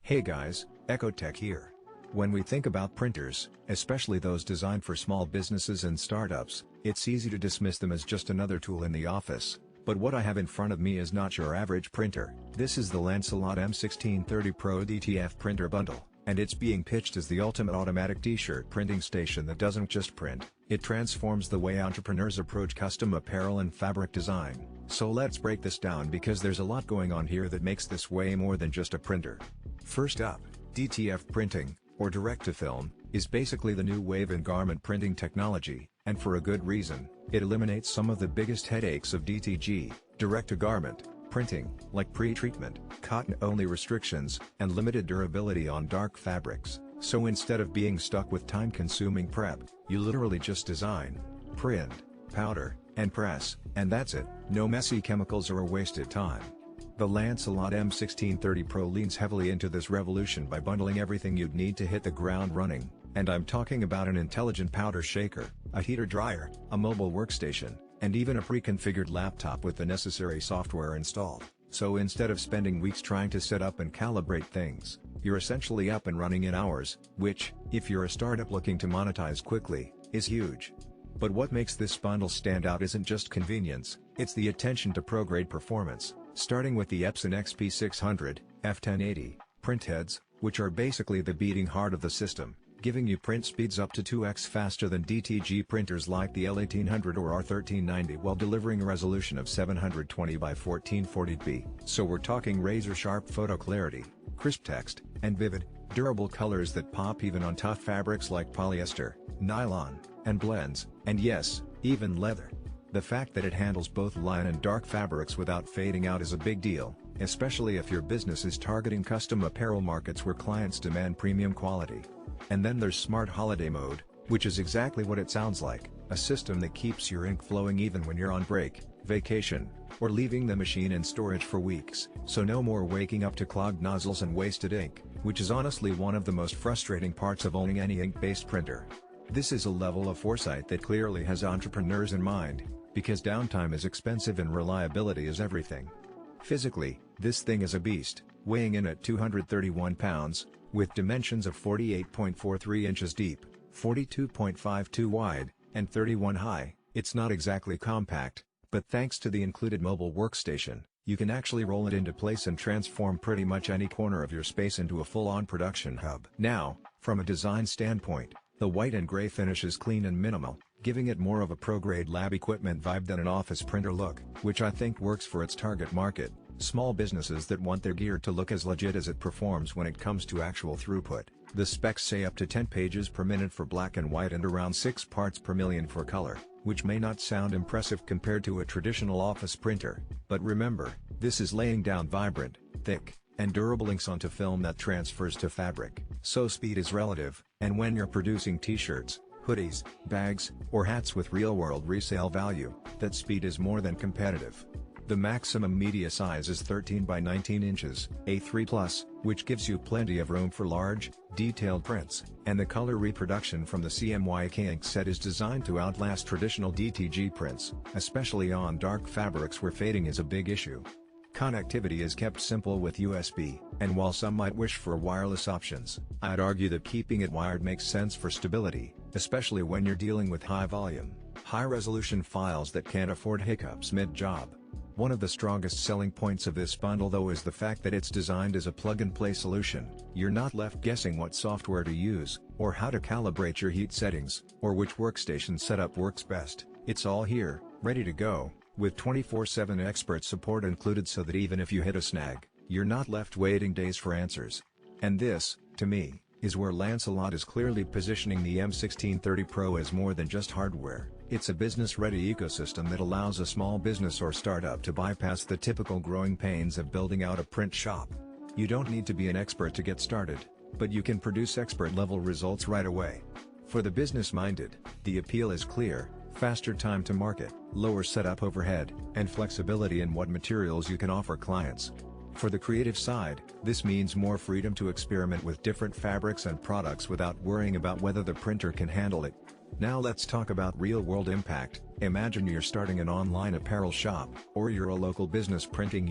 Hey guys, Ecotech here. When we think about printers, especially those designed for small businesses and startups, it's easy to dismiss them as just another tool in the office. But what I have in front of me is not your average printer. This is the Lancelot M1630 Pro DTF printer bundle, and it's being pitched as the ultimate automatic t-shirt printing station that doesn't just print, it transforms the way entrepreneurs approach custom apparel and fabric design. So let's break this down because there's a lot going on here that makes this way more than just a printer. First up, DTF printing, or direct-to-film, is basically the new wave in garment printing technology, and for a good reason. It eliminates some of the biggest headaches of DTG, direct-to-garment, printing, like pre-treatment, cotton-only restrictions, and limited durability on dark fabrics. So instead of being stuck with time-consuming prep, you literally just design, print, powder, and press, and that's it, no messy chemicals or wasted time. The Lancelot M1630 Pro leans heavily into this revolution by bundling everything you'd need to hit the ground running, and I'm talking about an intelligent powder shaker, a heater dryer, a mobile workstation, and even a pre-configured laptop with the necessary software installed. So instead of spending weeks trying to set up and calibrate things, you're essentially up and running in hours, which, if you're a startup looking to monetize quickly, is huge. But what makes this bundle stand out isn't just convenience, it's the attention to pro-grade performance. Starting with the Epson XP600, F1080, printheads, which are basically the beating heart of the system, giving you print speeds up to 2x faster than DTG printers like the L1800 or R1390 while delivering a resolution of 720 by 1440p. So we're talking razor-sharp photo clarity, crisp text, and vivid, durable colors that pop even on tough fabrics like polyester, nylon, and blends, and yes, even leather. The fact that it handles both light and dark fabrics without fading out is a big deal, especially if your business is targeting custom apparel markets where clients demand premium quality. And then there's Smart Holiday Mode, which is exactly what it sounds like, a system that keeps your ink flowing even when you're on break, vacation, or leaving the machine in storage for weeks. So no more waking up to clogged nozzles and wasted ink, which is honestly one of the most frustrating parts of owning any ink-based printer. This is a level of foresight that clearly has entrepreneurs in mind, because downtime is expensive and reliability is everything. Physically, this thing is a beast, weighing in at 231 pounds, with dimensions of 48.43 inches deep, 42.52 wide, and 31 high. It's not exactly compact, but thanks to the included mobile workstation, you can actually roll it into place and transform pretty much any corner of your space into a full-on production hub. Now, from a design standpoint, the white and gray finish is clean and minimal, giving it more of a pro-grade lab equipment vibe than an office printer look, which I think works for its target market, small businesses that want their gear to look as legit as it performs when it comes to actual throughput. The specs say up to 10 pages per minute for black and white and around 6 parts per million for color, which may not sound impressive compared to a traditional office printer, but remember, this is laying down vibrant, thick, and durable inks onto film that transfers to fabric. So speed is relative, and when you're producing t-shirts, hoodies, bags, or hats with real-world resale value, that speed is more than competitive. The maximum media size is 13 by 19 inches, A3+, which gives you plenty of room for large, detailed prints, and the color reproduction from the CMYK ink set is designed to outlast traditional DTG prints, especially on dark fabrics where fading is a big issue. Connectivity is kept simple with USB, and while some might wish for wireless options, I'd argue that keeping it wired makes sense for stability, especially when you're dealing with high-volume, high-resolution files that can't afford hiccups mid-job. One of the strongest selling points of this bundle though is the fact that it's designed as a plug-and-play solution. You're not left guessing what software to use, or how to calibrate your heat settings, or which workstation setup works best. It's all here, ready to go, with 24/7 expert support included so that even if you hit a snag, you're not left waiting days for answers. And this, to me, is where Lancelot is clearly positioning the M1630 Pro as more than just hardware. It's a business-ready ecosystem that allows a small business or startup to bypass the typical growing pains of building out a print shop. You don't need to be an expert to get started, but you can produce expert-level results right away. For the business-minded, the appeal is clear: faster time to market, lower setup overhead, and flexibility in what materials you can offer clients. For the creative side, this means more freedom to experiment with different fabrics and products without worrying about whether the printer can handle it. Now let's talk about real-world impact. Imagine you're starting an online apparel shop, or you're a local business printing